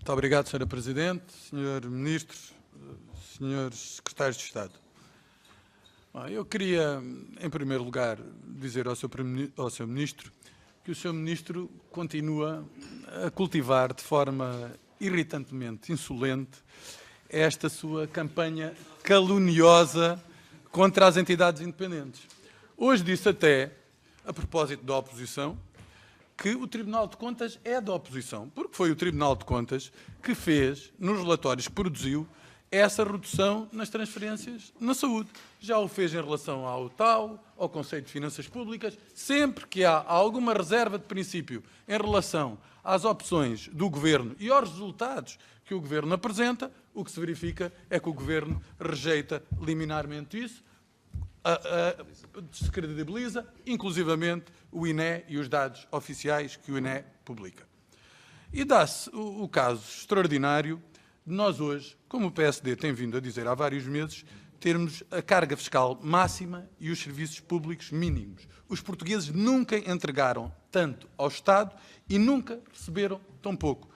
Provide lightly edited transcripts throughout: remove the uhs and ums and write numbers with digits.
Muito obrigado, Sra. Presidente, Sr. Ministro, Srs. Secretários de Estado. Eu queria, em primeiro lugar, dizer ao Sr. Ministro que o Sr. Ministro continua a cultivar de forma irritantemente insolente esta sua campanha caluniosa contra as entidades independentes. Hoje disse até, a propósito da oposição, que o Tribunal de Contas é da oposição, porque foi o Tribunal de Contas que fez, nos relatórios que produziu, essa redução nas transferências na saúde. Já o fez em relação ao TAU, ao Conselho de Finanças Públicas. Sempre que há alguma reserva de princípio em relação às opções do Governo e aos resultados que o Governo apresenta, o que se verifica é que o Governo rejeita liminarmente isso, descredibiliza, inclusivamente, o INE e os dados oficiais que o INE publica. E dá-se o caso extraordinário de nós hoje, como o PSD tem vindo a dizer há vários meses, termos a carga fiscal máxima e os serviços públicos mínimos. Os portugueses nunca entregaram tanto ao Estado e nunca receberam tão pouco.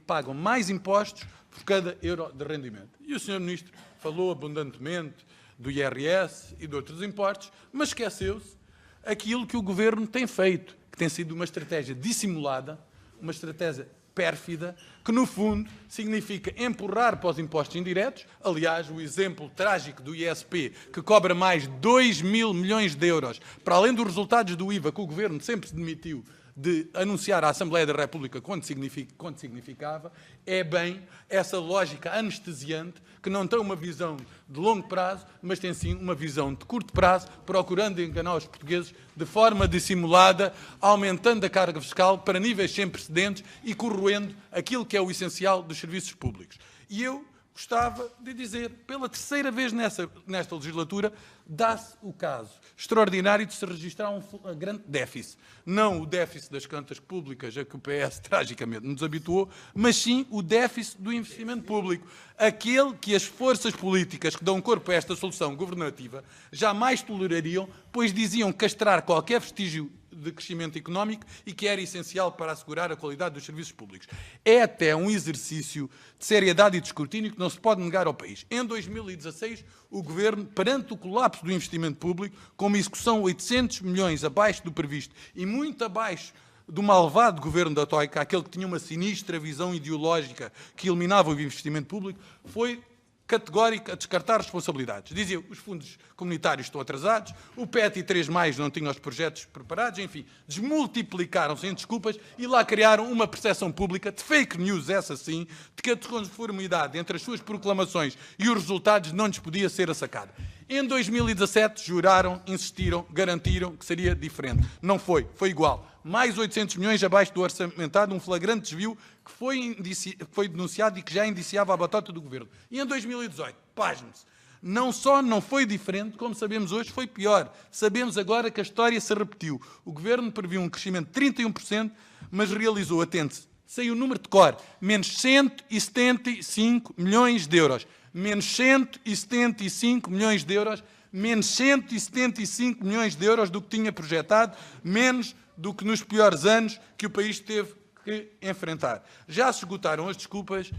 Pagam mais impostos por cada euro de rendimento. E o Sr. Ministro falou abundantemente do IRS e de outros impostos, mas esqueceu-se aquilo que o Governo tem feito, que tem sido uma estratégia dissimulada, uma estratégia pérfida, que no fundo significa empurrar para os impostos indiretos. Aliás, o exemplo trágico do ISP, que cobra mais de 2 mil milhões de euros, para além dos resultados do IVA, que o Governo sempre se demitiu de anunciar à Assembleia da República quanto significava, é bem essa lógica anestesiante que não tem uma visão de longo prazo, mas tem sim uma visão de curto prazo, procurando enganar os portugueses de forma dissimulada, aumentando a carga fiscal para níveis sem precedentes e corroendo aquilo que é o essencial dos serviços públicos. E eu gostava de dizer, pela terceira vez nesta legislatura, dá-se o caso extraordinário de se registrar um grande déficit. Não o déficit das contas públicas a que o PS tragicamente nos habituou, mas sim o déficit do investimento público. Aquele que as forças políticas que dão corpo a esta solução governativa jamais tolerariam, pois diziam castrar qualquer vestígio de crescimento económico e que era essencial para assegurar a qualidade dos serviços públicos. É até um exercício de seriedade e de escrutínio que não se pode negar ao país. Em 2016, o Governo, perante o colapso do investimento público, com uma execução 800 milhões abaixo do previsto e muito abaixo do malvado Governo da Troika, aquele que tinha uma sinistra visão ideológica que eliminava o investimento público, foi categórico a descartar responsabilidades. Dizia, os fundos comunitários estão atrasados, o PET e 3+, não tinham os projetos preparados, enfim, desmultiplicaram-se em desculpas e lá criaram uma percepção pública de fake news, essa sim, de que a desconformidade entre as suas proclamações e os resultados não lhes podia ser assacada. Em 2017, juraram, insistiram, garantiram que seria diferente. Não foi, foi igual. Mais 800 milhões abaixo do orçamentado, um flagrante desvio que foi denunciado e que já indiciava a batota do Governo. E em 2018, pasme-se, não só não foi diferente, como sabemos hoje, foi pior. Sabemos agora que a história se repetiu. O Governo previu um crescimento de 31%, mas realizou, atente-se, saiu o número de cor, menos 175 milhões de euros. Menos 175 milhões de euros, menos 175 milhões de euros do que tinha projetado, menos do que nos piores anos que o país teve que enfrentar. Já se esgotaram as desculpas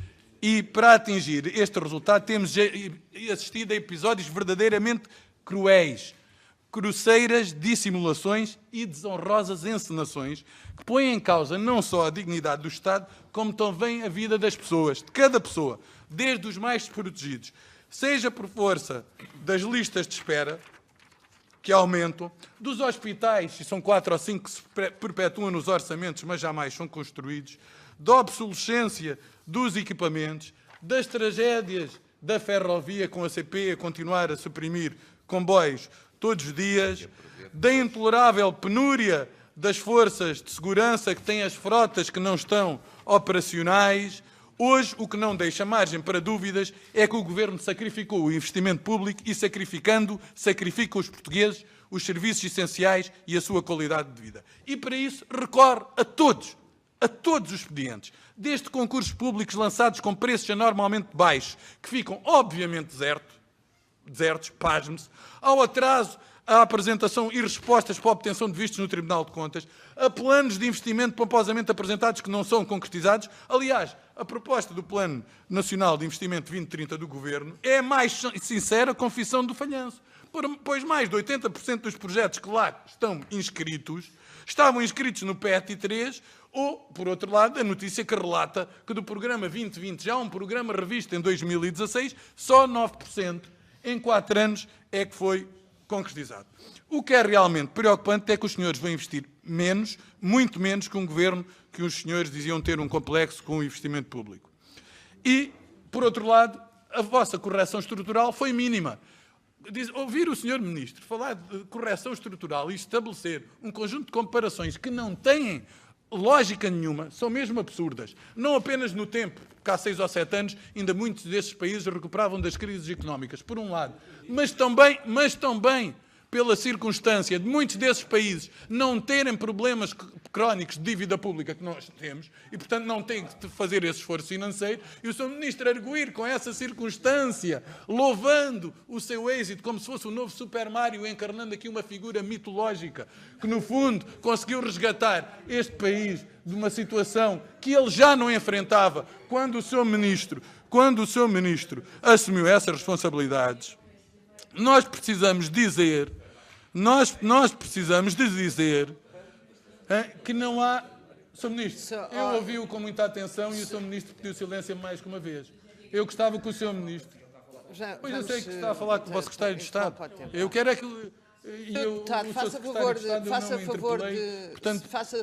e, para atingir este resultado, temos assistido a episódios verdadeiramente cruéis, grosseiras dissimulações e desonrosas encenações que põem em causa não só a dignidade do Estado, como também a vida das pessoas, de cada pessoa, desde os mais desprotegidos, seja por força das listas de espera, que aumentam, dos hospitais, e são 4 ou 5 que se perpetuam nos orçamentos, mas jamais são construídos, da obsolescência dos equipamentos, das tragédias da ferrovia com a CP a continuar a suprimir comboios todos os dias, da intolerável penúria das forças de segurança que têm as frotas que não estão operacionais. Hoje, o que não deixa margem para dúvidas é que o Governo sacrificou o investimento público e, sacrificando, sacrifica os portugueses, os serviços essenciais e a sua qualidade de vida. E, para isso, recorre a todos os expedientes, desde concursos públicos lançados com preços anormalmente baixos, que ficam, obviamente, desertos, pasme-se, ao atraso à apresentação e respostas para a obtenção de vistos no Tribunal de Contas, a planos de investimento pomposamente apresentados que não são concretizados, aliás, a proposta do Plano Nacional de Investimento 2030 do Governo é a mais sincera confissão do falhanço, pois mais de 80% dos projetos que lá estão inscritos estavam inscritos no PET 3 ou, por outro lado, a notícia que relata que do programa 2020, já um programa revisto em 2016, só 9% em 4 anos é que foi concretizado. O que é realmente preocupante é que os senhores vão investir menos, muito menos que um governo que os senhores diziam ter um complexo com o investimento público. E, por outro lado, a vossa correção estrutural foi mínima. Ouvir o senhor Ministro falar de correção estrutural e estabelecer um conjunto de comparações que não têm lógica nenhuma, são mesmo absurdas. Não apenas no tempo, porque há 6 ou 7 anos ainda muitos desses países recuperavam das crises económicas, por um lado, mas também pela circunstância de muitos desses países não terem problemas crónicos de dívida pública que nós temos e, portanto, não têm que fazer esse esforço financeiro, e o Sr. Ministro arguir com essa circunstância, louvando o seu êxito como se fosse o novo Super Mario, encarnando aqui uma figura mitológica que, no fundo, conseguiu resgatar este país de uma situação que ele já não enfrentava quando o Sr. Ministro assumiu essas responsabilidades. Nós precisamos dizer que não há... Sr. Ministro, eu ouvi-o com muita atenção e o Sr. Ministro pediu silêncio mais que uma vez. Eu gostava que o Sr. Ministro... Pois eu sei que está a falar com o vosso Secretário de Estado. Eu quero é que... Faça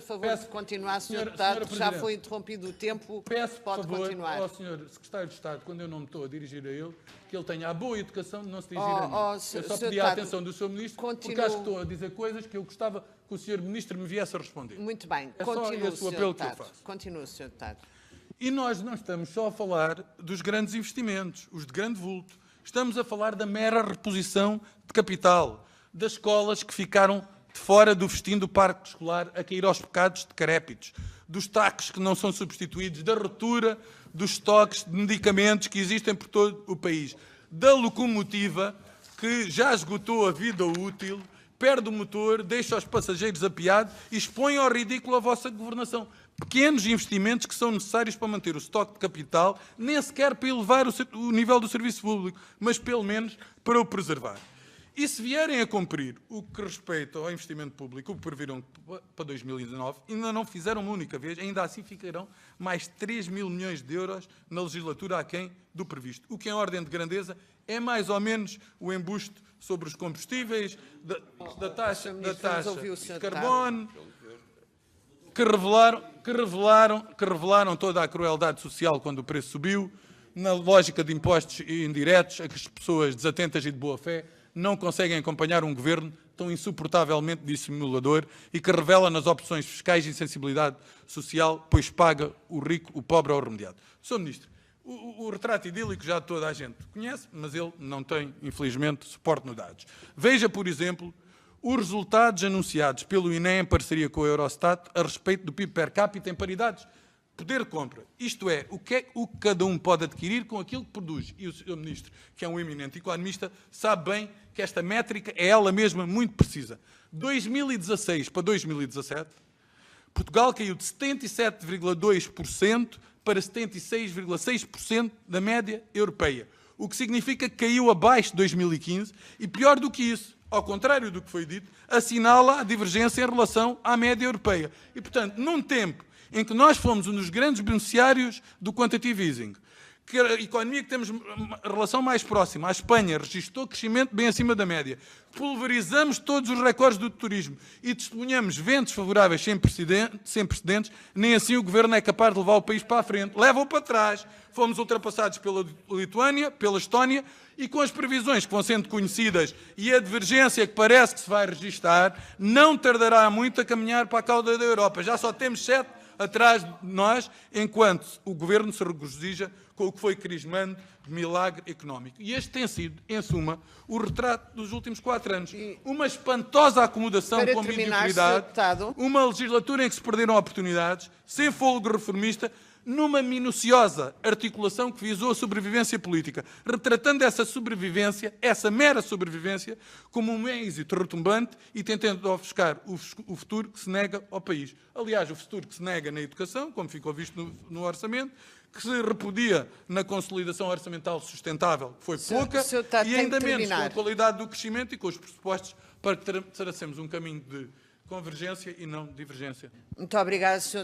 favor de continuar, Sr. Deputado, já foi interrompido o tempo, pode continuar. Ao Sr. Secretário de Estado, quando eu não me estou a dirigir a ele, que ele tenha a boa educação de não se dirigir a mim. Eu só pedi a atenção do Sr. Ministro, porque acho que estou a dizer coisas que eu gostava que o Sr. Ministro me viesse a responder. Muito bem, continua, Sr. Deputado. Continua, Sr. Deputado. E nós não estamos só a falar dos grandes investimentos, os de grande vulto. Estamos a falar da mera reposição de capital, das escolas que ficaram de fora do festim do parque escolar a cair aos pecados decrépitos, dos taxos que não são substituídos, da ruptura dos estoques de medicamentos que existem por todo o país, da locomotiva que já esgotou a vida útil, perde o motor, deixa os passageiros apiados e expõe ao ridículo a vossa governação. Pequenos investimentos que são necessários para manter o estoque de capital, nem sequer para elevar o nível do serviço público, mas pelo menos para o preservar. E se vierem a cumprir o que respeita ao investimento público, o que previram para 2019, ainda não fizeram uma única vez, ainda assim ficarão mais 3 mil milhões de euros na legislatura aquém do previsto. O que, em ordem de grandeza, é mais ou menos o embuste sobre os combustíveis, da taxa de carbono, que revelaram toda a crueldade social quando o preço subiu, na lógica de impostos indiretos, a que as pessoas desatentas e de boa fé não conseguem acompanhar um governo tão insuportavelmente dissimulador e que revela nas opções fiscais insensibilidade social, pois paga o rico, o pobre ao remediado. Sr. Ministro, o retrato idílico já toda a gente conhece, mas ele não tem, infelizmente, suporte nos dados. Veja, por exemplo, os resultados anunciados pelo INE em parceria com a Eurostat a respeito do PIB per capita em paridades. Poder de compra, isto é, o que cada um pode adquirir com aquilo que produz. E o Sr. Ministro, que é um eminente economista, sabe bem que esta métrica é ela mesma muito precisa. 2016 para 2017, Portugal caiu de 77,2% para 76,6% da média europeia, o que significa que caiu abaixo de 2015 e, pior do que isso, ao contrário do que foi dito, assinala a divergência em relação à média europeia. E, portanto, num tempo em que nós fomos um dos grandes beneficiários do quantitative easing, que a economia que temos relação mais próxima, a Espanha, registrou crescimento bem acima da média, pulverizamos todos os recordes do turismo e testemunhamos ventos favoráveis sem precedentes, nem assim o Governo é capaz de levar o país para a frente. Leva-o para trás. Fomos ultrapassados pela Lituânia, pela Estónia, e com as previsões que vão sendo conhecidas e a divergência que parece que se vai registar, não tardará muito a caminhar para a cauda da Europa. Já só temos 7 atrás de nós, enquanto o Governo se regozija com o que foi crismando de milagre económico. E este tem sido, em suma, o retrato dos últimos 4 anos. Uma espantosa acomodação com mediocridade, uma legislatura em que se perderam oportunidades, sem fôlego reformista, numa minuciosa articulação que visou a sobrevivência política, retratando essa sobrevivência, essa mera sobrevivência, como um êxito retumbante e tentando ofuscar o futuro que se nega ao país. Aliás, o futuro que se nega na educação, como ficou visto no orçamento, que se repudia na consolidação orçamental sustentável, que foi pouca, e ainda menos com a qualidade do crescimento e com os pressupostos para que tracemos um caminho de convergência e não divergência. Muito obrigada, Sr.